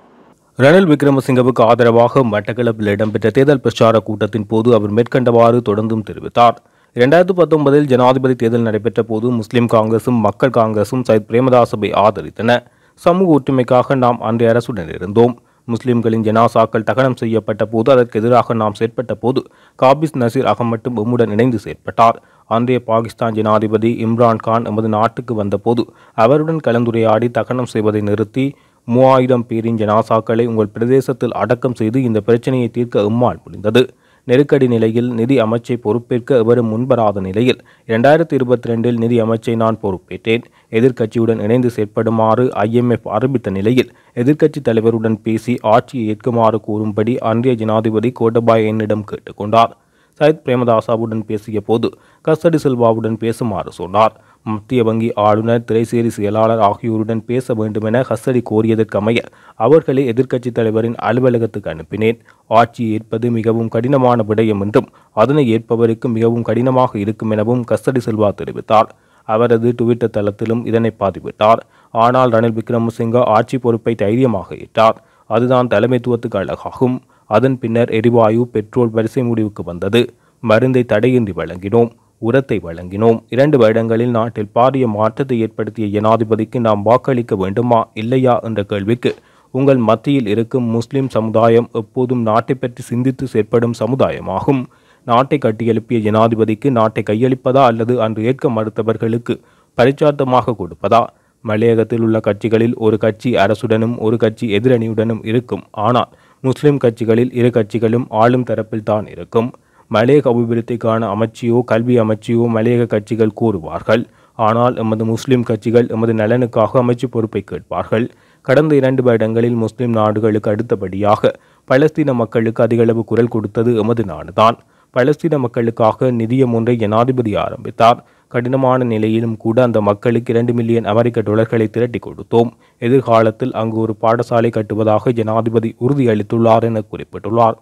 A: ரணில் விக்ரமசிங்கவுக்கு ஆதரவாக மட்டக்களப்பில் இடம்பெற்ற தேர்தல் பிரச்சார கூட்டத்தின் போது அவர் மேற்கண்டவாறு தொடர்ந்தும் தெரிவித்தார். 2019 ஜனாதிபதி தேர்தல் நடைபெற்ற போது முஸ்லிம் காங்கிரசும் மக்கள் காங்கிரசும் சயித் பிரேமதாசவை ஆதரித்தன. சமூக ஒற்றுமைக்காக நாம் அன்றைய அரசுடன் இருந்தோம். முஸ்லிம்களின் ஜனாசாக்கள் தகனம் செய்யப்பட்ட போது அதற்கு எதிராக நாம் செயற்பட்ட போது காபிஸ் நசீர் அகமட்டும் எம்முடன் இணைந்து செயற்பட்டார். அன்றைய பாகிஸ்தான் ஜனாதிபதி இம்ரான் கான் எமது நாட்டுக்கு வந்தபோது அவருடன் கலந்துரையாடி தகனம் செய்வதை நிறுத்தி 3000 பேரின் ஜனாசாக்களை உங்கள் பிரதேசத்தில் அடக்கம் செய்து இந்த பிரச்சனையை தீர்க்க எம்மால் முடிந்தது. நெருக்கடி நிலையில் நிதி அமைச்சை பொறுப்பேற்க எவரும் முன்வராத நிலையில் 2022 நிதி அமைச்சை நான் பொறுப்பேற்றேன். எதிர்க்கட்சியுடன் இணைந்து செயற்படுமாறு IMF அறிவித்த நிலையில் எதிர்க்கட்சி தலைவருடன் பேசி ஆட்சியை ஏற்குமாறு கூறும்படி அன்றைய ஜனாதிபதி கோட்டபாய என்னிடம் கேட்டுக்கொண்டார். சையத் பிரேமதாசாவுடன் பேசிய போது கஸ்தடி சில்வாவுடன் பேசுமாறு சொன்னார். மத்திய வங்கி ஆளுநர், திரைசேரி செயலாளர் ஆகியோருடன் பேச வேண்டுமென கஸ்தடி கோரியதற்கமைய அவர்களை எதிர்க்கட்சித் தலைவரின் அலுவலகத்துக்கு அனுப்பினேன். ஆட்சியை ஏற்பது மிகவும் கடினமான விடயம் என்றும் அதனை ஏற்பவருக்கு மிகவும் கடினமாக இருக்கும் எனவும் கஸ்தடி சில்வா தெரிவித்தார். அவரது டுவிட்டர் தளத்திலும் இதனை பதிவிட்டார். ஆனால் ரணில் விக்ரமசிங்க ஆட்சி பொறுப்பை தைரியமாக ஏற்றார். அதுதான் தலைமைத்துவத்துக்கு அழகாகும். அதன் பின்னர் எரிவாயு, பெட்ரோல் வரிசை முடிவுக்கு வந்தது. மருந்தை தடையின்றி வழங்கினோம், உரத்தை வழங்கினோம். 2 வருடங்களில் நாட்டில் பாரிய மாற்றத்தை ஏற்படுத்திய ஜனாதிபதிக்கு நாம் வாக்களிக்க வேண்டுமா இல்லையா என்ற கேள்விக்கு உங்கள் மத்தியில் இருக்கும் முஸ்லிம் சமுதாயம் எப்போதும் நாட்டை பற்றி சிந்தித்து செயற்படும் சமுதாயமாகும். நாட்டை கட்டியெழுப்பிய ஜனாதிபதிக்கு நாட்டை கையளிப்பதா அல்லது அன்று ஏற்க மறுத்தவர்களுக்கு பரிச்சார்த்தமாக கொடுப்பதா? மலையகத்தில் உள்ள கட்சிகளில் ஒரு கட்சி அரசுடனும் ஒரு கட்சி எதிரணியுடனும் இருக்கும். ஆனால் முஸ்லிம் கட்சிகளில் 2 கட்சிகளும் ஆளும் தரப்பில் தான் இருக்கும். மலையக அபிவிருத்திக்கான அமைச்சியோ கல்வி அமைச்சியோ மலையக கட்சிகள் கூறுவார்கள். ஆனால் எமது முஸ்லிம் கட்சிகள் எமது நலனுக்காக அமைச்சு பொறுப்பை கேட்பார்கள். கடந்த 2 வருடங்களில் முஸ்லிம் நாடுகளுக்கு அடுத்தபடியாக பலஸ்தீன மக்களுக்கு அதிகளவு குரல் கொடுத்தது எமது நாடுதான். பலஸ்தீன மக்களுக்காக நிதியம் ஒன்றை ஜனாதிபதி ஆரம்பித்தார். கடினமான நிலையிலும் கூட அந்த மக்களுக்கு $2 மில்லியன் அமெரிக்க டாலர்களை திரட்டி கொடுத்தோம். எதிர்காலத்தில் அங்கு ஒரு பாடசாலை கட்டுவதாக ஜனாதிபதி உறுதியளித்துள்ளார் என குறிப்பிட்டுள்ளார்.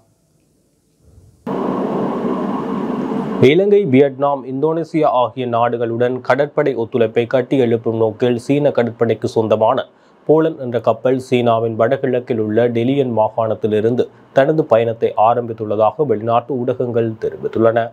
A: இலங்கை, வியட்நாம், இந்தோனேசியா ஆகிய நாடுகளுடன் கடற்படை ஒத்துழைப்பை கட்டி எழுப்பும் நோக்கில் சீன கடற்படைக்கு சொந்தமான போலன் என்ற கப்பல் சீனாவின் வடகிழக்கில் உள்ள டெலியன் மாகாணத்திலிருந்து தனது பயணத்தை ஆரம்பித்துள்ளதாக வெளிநாட்டு ஊடகங்கள் தெரிவித்துள்ளன.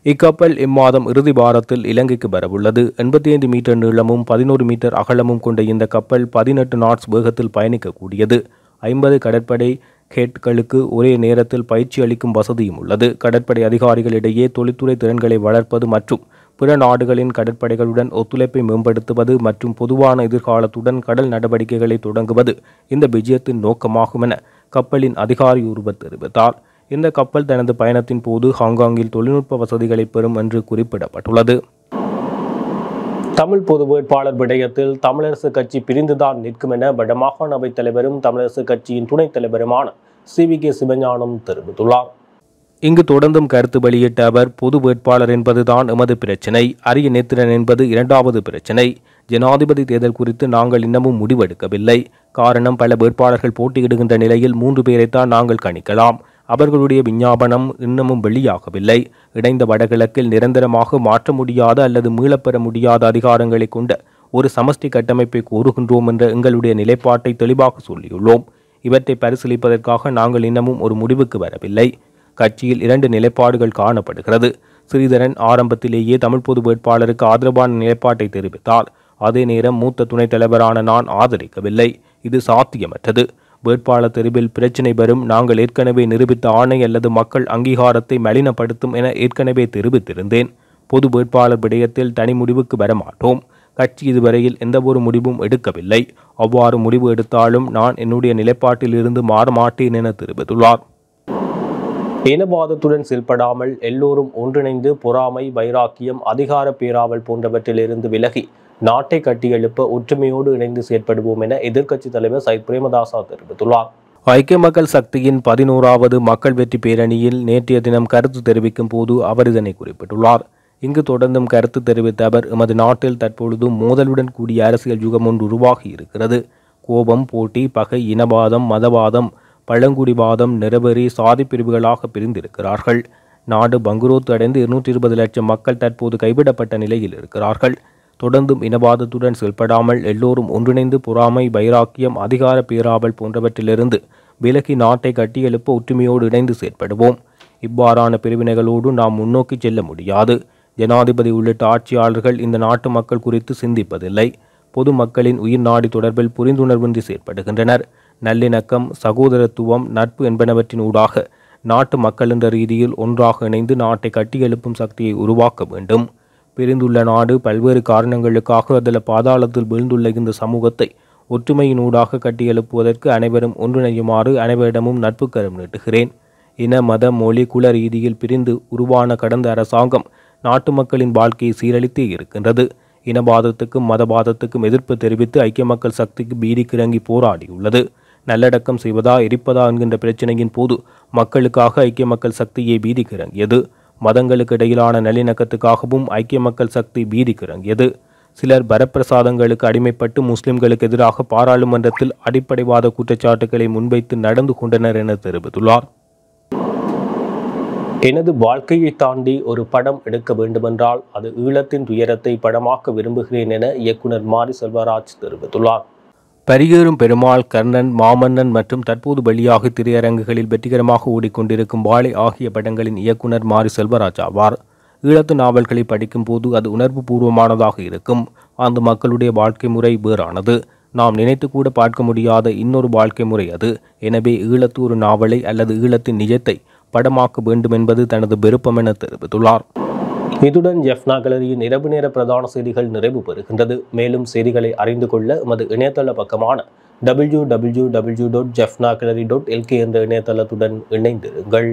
A: இக்கப்பல் இம்மாதம் இறுதி வாரத்தில் இலங்கைக்கு வரவுள்ளது. 85 மீட்டர் நீளமும் 11 மீட்டர் அகலமும் கொண்ட இந்த கப்பல் 18 நாட்ஸ் வேகத்தில் பயணிக்கக்கூடியது. 50 கடற்படை கேட்களுக்கு ஒரே நேரத்தில் பயிற்சி அளிக்கும் வசதியும் உள்ளது. கடற்படை அதிகாரிகளிடையே தொழில்துறை திறன்களை வளர்ப்பது மற்றும் பிற நாடுகளின் கடற்படைகளுடன் ஒத்துழைப்பை மேம்படுத்துவது மற்றும் பொதுவான எதிர்காலத்துடன் கடல் நடவடிக்கைகளை தொடங்குவது இந்த விஜயத்தின் நோக்கமாகும் என கப்பலின் அதிகாரி ஒருவர் தெரிவித்தார். இந்த கப்பல் தனது பயணத்தின் போது ஹாங்காங்கில் தொழில்நுட்ப வசதிகளை பெறும் என்று குறிப்பிடப்பட்டுள்ளது. தமிழ் பொது வேட்பாளர் விடயத்தில் தமிழரசு கட்சி பிரிந்துதான் நிற்கும் என வடமாகாண அவைத் தலைவரும் தமிழரசு கட்சியின் துணைத் தலைவருமான CVK சிவஞானம் தெரிவித்துள்ளார். இங்கு தொடர்ந்தும் கருத்து வெளியிட்ட அவர், பொது வேட்பாளர் என்பதுதான் எமது பிரச்சினை, அரிய நேத்திரன் என்பது 2வது பிரச்சினை. ஜனாதிபதி தேர்தல் குறித்து நாங்கள் இன்னமும் முடிவெடுக்கவில்லை. காரணம், பல வேட்பாளர்கள் போட்டியிடுகின்ற நிலையில் 3 பேரைத்தான் நாங்கள் கணிக்கலாம். அவர்களுடைய விஞ்ஞாபனம் இன்னமும் வெளியாகவில்லை. இணைந்த வடகிழக்கில் நிரந்தரமாக மாற்ற முடியாத அல்லது மீளப்பெற முடியாத அதிகாரங்களை கொண்ட ஒரு சமஷ்டி கட்டமைப்பை கோருகின்றோம் என்ற எங்களுடைய நிலைப்பாட்டை தெளிவாக சொல்லியுள்ளோம். இவற்றை பரிசீலிப்பதற்காக நாங்கள் இன்னமும் ஒரு முடிவுக்கு வரவில்லை. கட்சியில் 2 நிலைப்பாடுகள் காணப்படுகிறது. ஸ்ரீதரன் ஆரம்பத்திலேயே தமிழ் பொது வேட்பாளருக்கு ஆதரவான நிலைப்பாட்டை தெரிவித்தார். அதே நேரம் மூத்த துணைத் தலைவரான நான் ஆதரிக்கவில்லை. இது சாத்தியமற்றது. வேட்பாளர் தெரிவில் பிரச்சினை வரும். நாங்கள் ஏற்கனவே நிரூபித்த ஆணை அல்லது மக்கள் அங்கீகாரத்தை மலினப்படுத்தும் என ஏற்கனவே தெரிவித்திருந்தேன். பொது வேட்பாளர் விடயத்தில் தனி முடிவுக்கு வரமாட்டோம். கட்சி இதுவரையில் எந்தவொரு முடிவும் எடுக்கவில்லை. அவ்வாறு முடிவு எடுத்தாலும் நான் என்னுடைய நிலைப்பாட்டில் இருந்து மாறமாட்டேன் என தெரிவித்துள்ளார். இனவாதத்துடன் செயல்படாமல் எல்லோரும் ஒன்றிணைந்து பொறாமை, வைராக்கியம், அதிகார பேராவல் போன்றவற்றிலிருந்து விலகி நாட்டை கட்டியெழுப்ப ஒற்றுமையோடு இணைந்து செயற்படுவோம் என எதிர்க்கட்சித் தலைவர் சையத் பிரேமதாசா தெரிவித்துள்ளார். ஐக்கிய மக்கள் சக்தியின் 11வது மக்கள் வெற்றி பேரணியில் நேற்றைய தினம் கருத்து தெரிவிக்கும் போது அவர் இதனை குறிப்பிட்டுள்ளார். இங்கு தொடர்ந்தும் கருத்து தெரிவித்த அவர், எமது நாட்டில் தற்பொழுது மோதலுடன் கூடிய அரசியல் யுகம் ஒன்று உருவாகி இருக்கிறது. கோபம், போட்டி, பகை, இனவாதம், மதவாதம், பழங்குடிவாதம், நிறவெறி, சாதி பிரிவுகளாக பிரிந்திருக்கிறார்கள். நாடு பங்குரோத்து அடைந்து 220 லட்சம் மக்கள் தற்போது கைவிடப்பட்ட நிலையில் இருக்கிறார்கள். தொடர்ந்தும் இனவாதத்துடன் செயல்படாமல் எல்லோரும் ஒன்றிணைந்து பொறாமை, வைராக்கியம், அதிகார பேராவல் போன்றவற்றிலிருந்து விலகி நாட்டை கட்டியெழுப்ப ஒற்றுமையோடு இணைந்து செயற்படுவோம். இவ்வாறான பிரிவினைகளோடு நாம் முன்னோக்கி செல்ல முடியாது. ஜனாதிபதி உள்ளிட்ட ஆட்சியாளர்கள் இந்த நாட்டு மக்கள் குறித்து சிந்திப்பதில்லை. பொதுமக்களின் உயிர் நாடி தொடர்பில் புரிந்துணர்வின்றி செயற்படுகின்றனர். நல்லிணக்கம், சகோதரத்துவம், நட்பு என்பனவற்றின் ஊடாக நாட்டு மக்கள் என்ற ரீதியில் ஒன்றாக இணைந்து நாட்டை கட்டியெழுப்பும் சக்தியை உருவாக்க வேண்டும். பிரிந்துள்ள நாடு பல்வேறு காரணங்களுக்காக அதில் பாதாளத்தில் வீழ்ந்துள்ள இந்த சமூகத்தை ஒற்றுமையினூடாக கட்டியெழுப்புவதற்கு அனைவரும் ஒன்றிணையுமாறு அனைவரிடமும் நட்புக்கரம் நீட்டுகிறேன். இன, மத, மொழி, குல ரீதியில் பிரிந்து உருவான கடந்த அரசாங்கம் நாட்டு மக்களின் வாழ்க்கையை சீரழித்தே இருக்கின்றது. இனவாதத்துக்கும் மதவாதத்துக்கும் எதிர்ப்பு தெரிவித்து ஐக்கிய மக்கள் சக்திக்கு பீதிக்கிறங்கி போராடியுள்ளது. நல்லடக்கம் செய்வதா எரிப்பதா என்கின்ற பிரச்சனையின் போது மக்களுக்காக ஐக்கிய மக்கள் சக்தியை பீதிக்கிறங்கியது. மதங்களுக்கு இடையிலான நல்லிணக்கத்துக்காகவும் ஐக்கிய மக்கள் சக்தி பீதிக்கிறங்கியது. சிலர் வரப்பிரசாதங்களுக்கு அடிமைப்பட்டு முஸ்லிம்களுக்கு எதிராக பாராளுமன்றத்தில் அடிப்படைவாத குற்றச்சாட்டுகளை முன்வைத்து நடந்து கொண்டனர் என தெரிவித்துள்ளார். எனது வாழ்க்கையை தாண்டி ஒரு படம் எடுக்க வேண்டுமென்றால் அது ஈழத்தின் துயரத்தை படமாக்க விரும்புகிறேன் என இயக்குனர் மாரி செல்வராஜ் தெரிவித்துள்ளார். பரிகேறும் பெருமாள், கர்ணன், மாமன்னன் மற்றும் தற்போது வெளியாக திரையரங்குகளில் வெற்றிகரமாக ஓடிக்கொண்டிருக்கும் வாழை ஆகிய படங்களின் இயக்குனர் மாரி செல்வராஜ் ஆவார். ஈழத்து நாவல்களை படிக்கும் போது அது உணர்வு பூர்வமானதாக இருக்கும். அந்த மக்களுடைய வாழ்க்கை முறை வேறானது. நாம் நினைத்து கூட பார்க்க முடியாத இன்னொரு வாழ்க்கை முறை அது. எனவே ஈழத்து ஒரு நாவலை அல்லது ஈழத்தின் நிஜத்தை படமாக்க வேண்டும் என்பது தனது விருப்பம் என தெரிவித்துள்ளார். இதுடன் ஜெஃப்னா கேலரியின் இரவு நேர பிரதான செய்திகள் நிறைவு பெறுகின்றது. மேலும் செய்திகளை அறிந்து கொள்ள எமது இணையதள பக்கமான www.jeffnagallery.lk என்ற இணையதளத்துடன் இணைந்திருங்கள்.